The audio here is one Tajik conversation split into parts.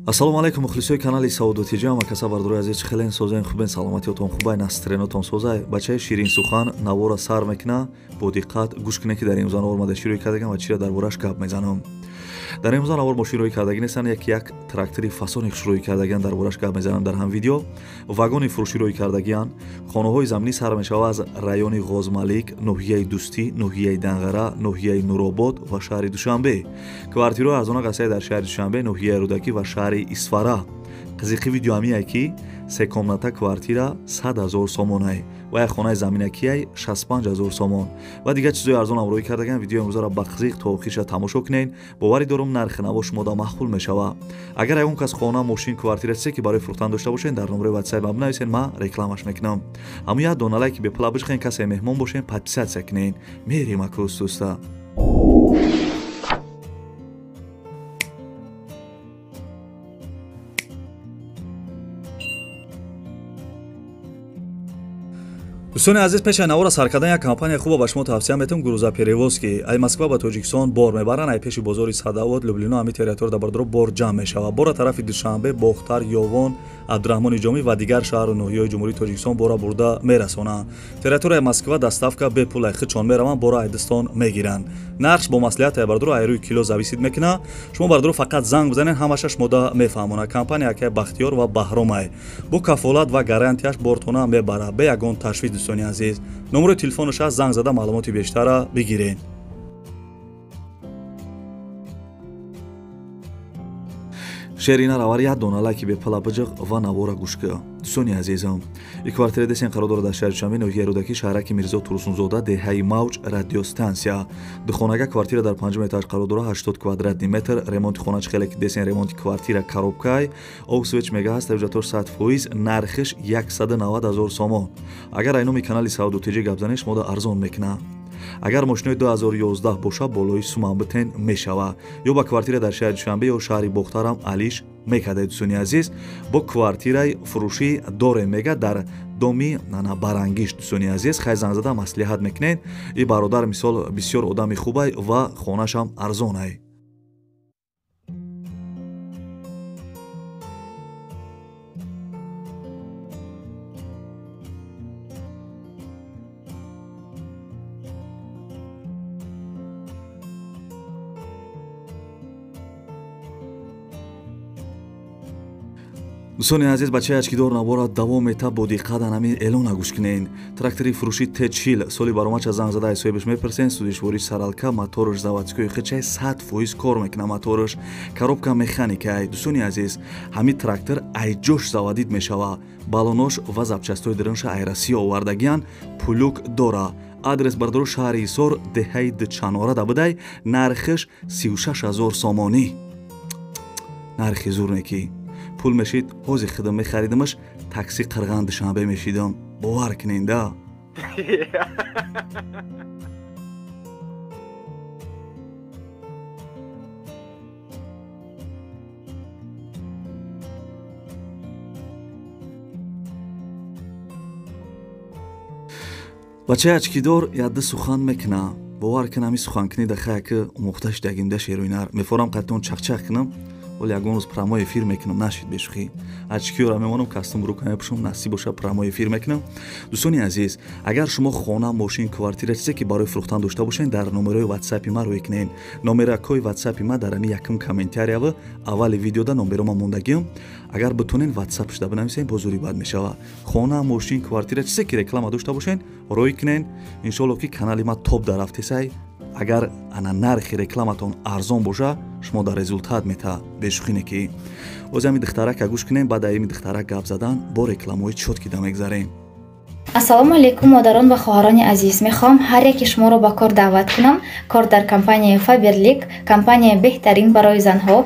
Ассалому алайкум мухлисои канали Саудати Ҷама каса бардурои азиз хелен созен хубен саломатиотон хубай настренотон созай бачаи ширин сухан навора сар мекна бо диққат гӯш кунед ки дар имрӯза навор ма даширои кардагам ва чира дар бораш гап мезанам. Дар имрӯза навор мо широи кардаги нестан як трактори фасони широи кардагиан дар бораш гап мезанам дар ҳам видео. Вагони фурӯширои кардагиан хонаҳои заминӣ сар мешавад аз райони Ғозмалик, ноҳияи Дӯстӣ, ноҳияи Данғара, ноҳияи Нуробод ва шаҳри Душанбе. Квартирои аз он қасаи дар шаҳри Душанбе, ноҳияи Рӯдакӣ ва шаҳри Исфара. Қизиқи видео ҳамиае ки се комната квартира 100 000 сомонай ва як хонаи заминакияй 65 000 сомон ва дигар чизои арзонам рӯй кардаган. Видеои имрӯзаро ба қизиқ то охириша тамошо кунед. боварӣ дорум нархи наво шумода маъқул мешава. Агар ягон кас хона, мошин, квартира чизе ки барои фурӯхтан дошта бошед дар номерои WhatsApp ма бинависед, ман рекламаш мекунам. ҳамун як дона лайки бепла бишқен, касе меҳмон бошен подписатсия кунед. мерим акус дӯста. дӯстони азиз, пешаи навора сар кардан як компания хуба ба шумо тавсия метавам. грузоперевоз ки ай Москва ба Тоҷикистон бор мебаранд, ай пеши бозори Садовод, Люблино, ҳами территория дар бардро бор ҷамъ мешавад. бора тарафи Душанбе, Бохтар, Ёвон, Абдурахмони Ҷомӣ ва дигар шаҳру ноҳияҳои ҷумҳурии Тоҷикистон бора бурда мерасонанд. территорияи Москва доставка бепул ай хичон мераванд, бора ай Дистон мегиранд. нархш бо маслиҳати ай бардро ай рӯи кило зависид мекунад. шумо бардро фақат занг бизанед, ҳамаша шумода мефаҳмонад. компания яке Бахтиёр ва Баҳром ай. бо кафолат ва гарантияш бортона мебарад бе ягон ташвиш. дӯстони азиз, номерои телефонаш аст, занг зада маълумоти бештара бигиред. шерина равар як дона лайки бепала биҷиқ ва навора гӯшка. дӯстони азизам, и квартира десен қарор дорад дар шаҳри Душанбе, ноҳияи Рӯдакӣ, шаҳраки Мирзо Турсунзода, деҳаи Мавҷ, радиостансия. духонага квартира дар панҷум этаж қарор дорад, 80 квадратный метр. ремонти хонач хеле ки десен ремонти квартира коробкай овсвеч мегааст, тавҷатор 100%, нархиш 190 000 сомон. агар ай номи канали Саудати Ҷама гап занед, шумода арзон мекуна. агар мошинои 2011 боша, болои суман битен мешава. ё ба квартира дар шаҳри Душанбе ё шаҳри Бохтарам алиш мекардед. дӯстони азиз, бо квартираи фурӯшӣ дорем мега дар доми барангиш. дӯстони азиз, хай занг зада маслиҳат мекунед. и бародар мисол бисёр одами хубай ва хонашам арзонай. дӯстони азиз, бачаи ачкидор навора давом мета бо диққат ҳамин эълона гӯш кунед. трактори фурӯши Т40 соли баромача занг зада ҳисобиш мепирсен. судишвориш саралка, моториш заводскои хичай 100% кор мекуна. моториш коробка механикай. дӯстони азиз, ҳамин трактор айҷош заводид мешава. балонош ва запчастои диринша айрасия овардагиан. пулук дора. адрес бардоро шаҳри Ҳисор, деҳаи Дчанора дабидай. нархиш 36 000 сомонӣ. нархи зурнеки пул мешид, ҳози хидм мехаридимаш, такси қирған Душанбе мешидам. бовар кунед да. бачаи ачкидор ядди сухан мекуна. бовар кун ҳамин суханкунӣ дахая ки омӯхташ дагимда шерӯинар мефорам қаттон чақчақ кунам. ولی ягон рӯз прямой эфир мекунам, нашид бешухӣ. ачкиёра мемонам, кастум рӯкам мепӯшам, насиб боша прямой эфир мекунам. дӯстони азиз, агар шумо хона, мошин, квартира чизе ки барои фурӯхтан дошта бошед, дар номерои WhatsApp ма рӯй кунед. номеракҳои WhatsApp ма дар ҳамин якум комментариява аввали видеода номерома мондагиам. агар битонен WhatsApp шуда бинависед, бо зури бад мешава. хона, мошин, квартира чизе ки реклама дошта бошед, рӯй кунед. иншоалло ки канали ма топ дарафтесай. агар ана нархи рекламатон арзон боша, шумо дар результат мета бешухине ки оз ҳами духтарака гӯш кунем. баъд ҳами духтарак гап задан бо рекламаҳои чотки да мегзарем. ассалому алайкум модарон ва хоҳарони азиз, мехоҳам ҳар яке шуморо ба кор даъват кунам. кор дар компанияи Faberlic, компания беҳтарин барои занҳо.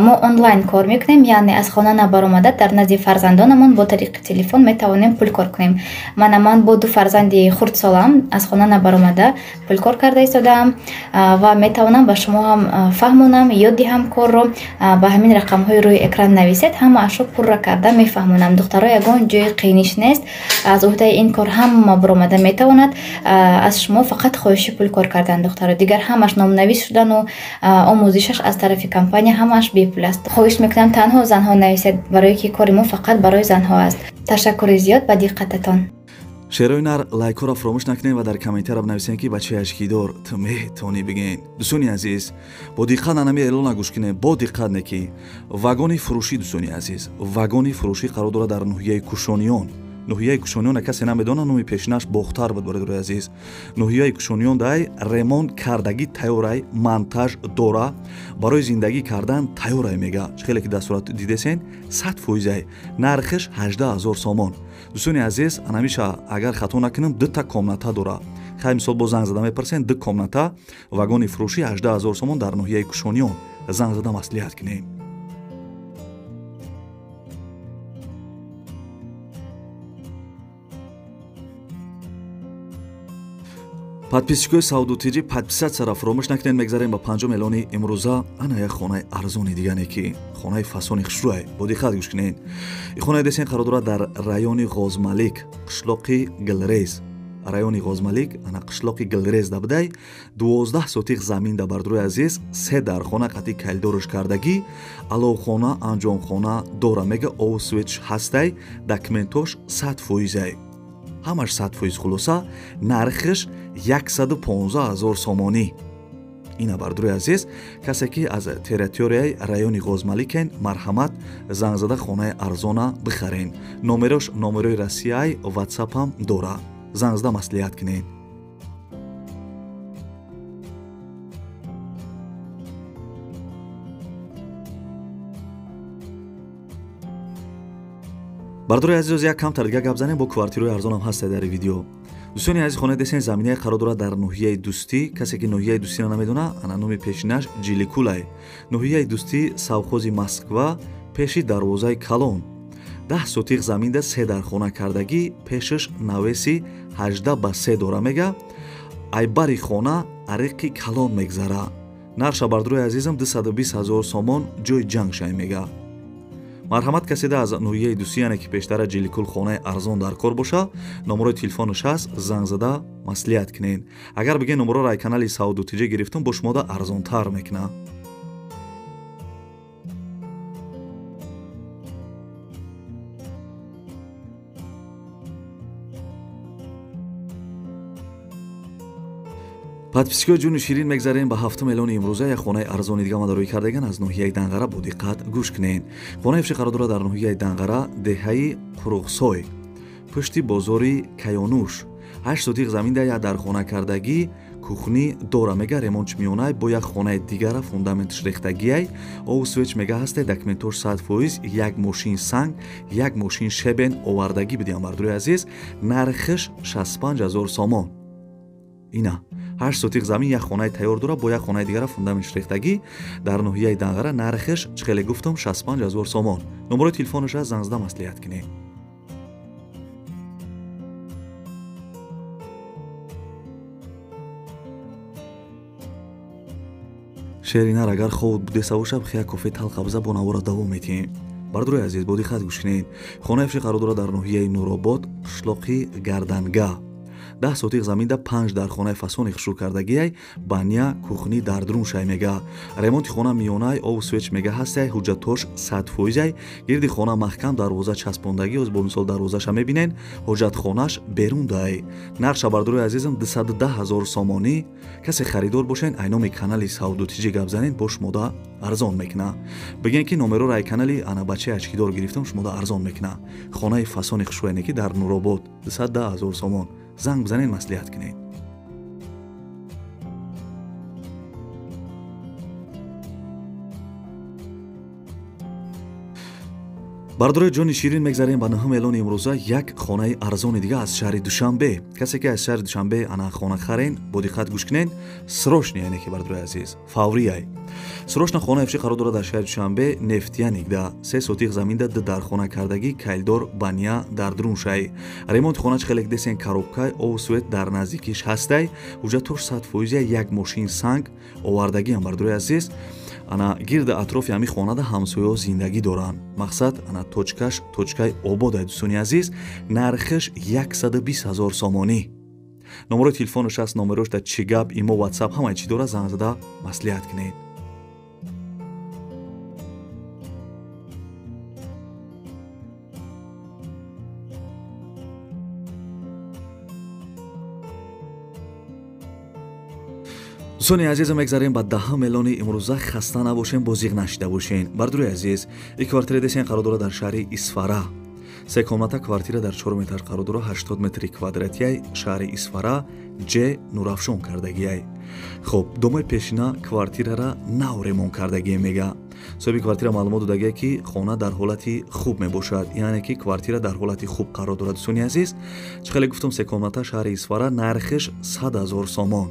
мо онлайн кор мекунем, яъне аз хона набаромада дар назди фарзандонамон бо тариқи телефон метавонем пулкор кунем. ман бо ду фарзанди хурдсолам аз хона набаромада пулкор карда истодаам ва метавонам ба шумо ҳам фаҳмонам, ёд диҳам корро. ба ҳамин рақамҳои рӯи экран нависед, ҳамаашро пурра карда мефаҳмонам. духтаро ягон ҷои қиynиш нест. аз уҳдаи این کار هم برآمده میتواند از شما فقط خواهش پول کار کردن دختر، دیگر همش نامنویس شدن و آموزشش از طرف کمپانی همش بی پول است. خواهش میکنم تنها زنها نویسید، برای که کار ما فقط برای زنها است. تشکر زیاد به دقتتان. شعرهای نر لایک‌ها فراموش نکنین و در کامنت‌ها بنویسین که بچه اشکیدار تو میتونی بگین. دوستانی عزیز با دقت نمی اعلان گوش کنین، با دقت نکی. واگن فروشی دوستانی عزیز، واگن فروشی قرار داره در ناحیه کوشانیان. ناحیه کوشانیان کسی نمیدونه نومی پیشنش باختر بود برادر عزیز. ناحیه کوشانیان دای ремонт کردگی تیارای монтаж داره، برای زندگی کردن تیارای میگه. خیلی که دستورات دیدین 100% نرخش 18000 سومون. دوستانی عزیز همیشه اگر خطا نکنم دو تا کامناتا داره. خیلی مثال با زنگ زدن میپرسین دو کامناتا واگن فروشی 18000 سومون در ناحیه کوشانیان. زنگ زدن مصلحت کنین. подписчикои саудутиҷӣ подписатсияро фаромӯш накунед. мегзарем ба панҷум эълони имрӯза. ана як хонаи арзони дигане ки хонаи фасони хушрӯе. бо диққат гӯш кунед. ин хонаи десен қарор дорад дар райони ғозмалик, қишлоқи гилрез. райони ғозмалик ана қишлоқи гилрез да будай 12 сотиқ замин да бардурои азиз 3 дархона қатъи кайлдориш кардагӣ аловхона анҷомхона дора. мега овсвич ҳастай документош 100%. ҳамаш 100% хулоса нархиш 115000 сомонӣ. ина бардурои азиз касе ки аз территорияи райони ғозмаликен марҳамат занг зада хонаи арзона бихарен. номерош номерои россияи ватсапам дора. занг зада маслиҳат кунед. бардурои азиз як камтар дига гап занем бо квартирои арзонам ҳаст дар видео. دوستانی عزیز خانه دستین زمینه قرار دارد در ناحیه دوستی. کسی که ناحیه دوستی را نمیدونه انا نام پیشینش جیلیکولای. ناحیه دوستی سوخوزی مسکوا پیشی دروازه کلون. 10 سوتیق زمین ده 3 درخانه کردگی پیشش نویسی 18/3 داره میگه. айбари хона ариқи калон мегзара. нарша бардурои азизам 220000 сомон ҷои ҷанг шай мега. марҳамат касида аз нуҳияи дусияне ки пештара ҷиликул хонаи арзон дар кор боша, номерои телефонаш ҳаст, занг зада маслиҳат кунед. агар бигӯед номеро райканали саудутиҷа гирифтам бо шумода арзонтар мекуна. подписчикои ҷуни ширин мегзарем ба 7 эълони имрӯза як хонаи арзони дига мадароӣ кардаган аз ноҳияи Данғара бо диққат гӯш кунед. хонаи фиши қарор дорад дар ноҳияи Данғара, деҳаи Қурғсой, пушти бозори Каёнуш. 8 сотиқ замин дар дархона кардагӣ кухни дора мега. ремонтчи миёнай бо як хонаи дигара фундаментиш рехтагиай. овсвеч мега ҳасте документош 100%, як мошин санг, як мошин шебен овардагӣ бидиам бардурои азиз. нархиш 65000 сомон. ина 8 сотиқ замин як хонаи тайёр дора бо як хонаи дигара фундаментиш рехтагӣ дар ноҳияи Данғара. нархиш чӣ гуфтам 65000 сомон. номерои телефонаш аст, занг зада маслиҳат кунед. шеринар агар ховуд будеса бошад хия кофе талқабза бо навора давом метиҳем. бардурои азиз бо диққат гӯш кунед. хонаи фиши қарор дорад дар ноҳияи Нуробод, қишлоқи Гарданга. 10 сотиқ заминда 5 дар хонаи фасони хушрӯ кардагиай, баня, кухни дар друн шай мега. ремонти хона миёнай овсвеч мега ҳастай, ҳуҷҷатош 100%. гирди хона маҳкам дарвоза часпондагӣ, оз бо мисол дарвозаша мебинен, ҳоҷатхонаш берун дай. нарша бардурои азизам 210000 сомонӣ. касе харидор бошен айноми канали саудутиҷи гап занен бо шумода арзон мекуна. бигӯен ки номеро рай канали ана бачаи очкидор гирифтам шумода арзон мекуна. хонаи фасони хушрӯене ки дар Нуробод 210000 сомон. занг бизанед, маслиҳат кунед. бардурои ҷони ширин мегзарем ба 9 эълони имрӯза як хонаи арзони дига аз шаҳри Душанбе. касе ки аз шаҳри Душанбе ана хона харен бо диққат гӯш кунед. срочни яъне ки бардурои азиз фаврияй. срочна хонаи фиши қарор дорад дар шаҳри Душанбе, нефтянигда 3 сотиқ заминда 2 дархона кардагӣ, кайлдор, баня дар друн шай. ремонти хонач хелек десен коробкай овсвет дар наздикиш ҳастай, ҳуҷҷатош 100%, як мошин санг овардагиам бардурои азиз. ана гирди атрофи ҳами хонада ҳамсояҳо зиндагӣ доранд. мақсад ана точкаш точкаи ободаи дӯстони азиз, нархаш 120,000 сомонӣ. номерои телефонаш аст, номерош дар чӣ гап, имо, ватсап ҳамаи чӣ дора, занг зада маслиҳат кунед. дӯстони азизам, мегзарем ба 10 мелони имрӯза. хаста набошен, бозиқ нашида бошен. бардури азиз, ин квартира десен қарор дора дар шаҳри Исфара. се комната квартира дар 4 метр қарор дора, 80 метри квадратияй, шаҳри Исфара, ҷ нурафшон кардагияй. хуб, домои пешина квартирара нав ремонт кардагие мега. соҳиби квартира маълумот додагие ки хона дар ҳолати хуб мебошад, яъне ки квартира дар ҳолати хуб қарор дорад. дӯстони азиз, чӣ хеле гуфтам, се комната шаҳри Исфара, нархиш 100,000 сомон.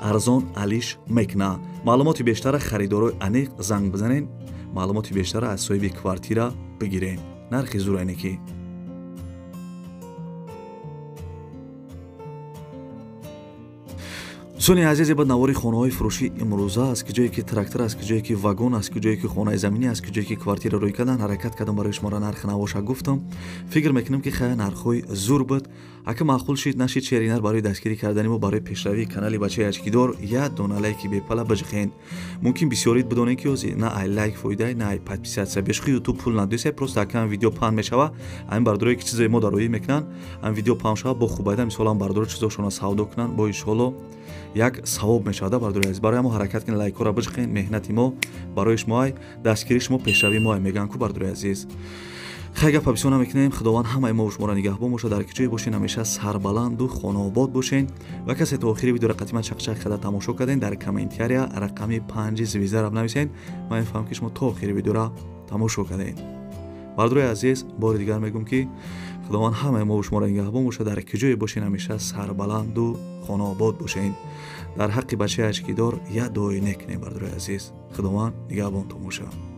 арзон алиш мекна. маълумоти бештара харидорои аниқ занг бизанен, маълумоти бештара аз соҳиби квартира бигирен. нархи зур ки дӯстони азизе, ба навори хонаҳои фурӯшӣ имрӯза аст, ки ҷое ки трактор аст, ки ҷое ки вагон аст, ки ҷое ки хонаи заминӣ аст, ки ҷое ки квартира рӯй кардан ҳаракат кардам барои шуморо нархи навоша гуфтам. фикр мекунам ки хая нархҳои зур буд. ака маъқул шид нашид шеринар барои дастгирӣ кардани мо барои пешравии канали бачаи ачкидор як дона лайки бепала бижихен. мумкин бисёрит бидонен ки ёзи на ай лайк фоидай, на ай подписатсия. бешухи ютуб пул надосе, просто акам видео паҳн мешава, ҳамин бардорое ки чизои мо дароӣ мекунанд, ҳамин видео паҳн шава, бо хубайда мисолан бардор чизошона савдо кунанд, бо иншоалло як савоб мешавад. бардори азиз, барои мо ҳаракат кунед, лайкора бижихен. меҳнати мо барои шумоай, дастгирии шумо пешравии моай, мегӯянд ку бардори азиз. хай гапа бисёр намекунем. худованд ҳамаи мо шуморо нигаҳбон бошад. дар ки ҷое бошен, ҳамеша сарбаланду хонаобод бошен. ва касе то охири видео рақатима чақчақ карда тамошо карден, дар комментария рақами 5 звездаро нависен. ман мефаҳмам ки шумо то охири видеоро тамошо карден. бардори азиз, бори дигар мегӯям ки худованд ҳамаи мо шуморо нигаҳбон бошад. дар ки ҷое бошен, ҳамеша сарбаланду хонаобод бошен. дар ҳаққи бачаи ачкидор як дуои нек кунем. бардори азиз, худованд нигаҳбон томоша.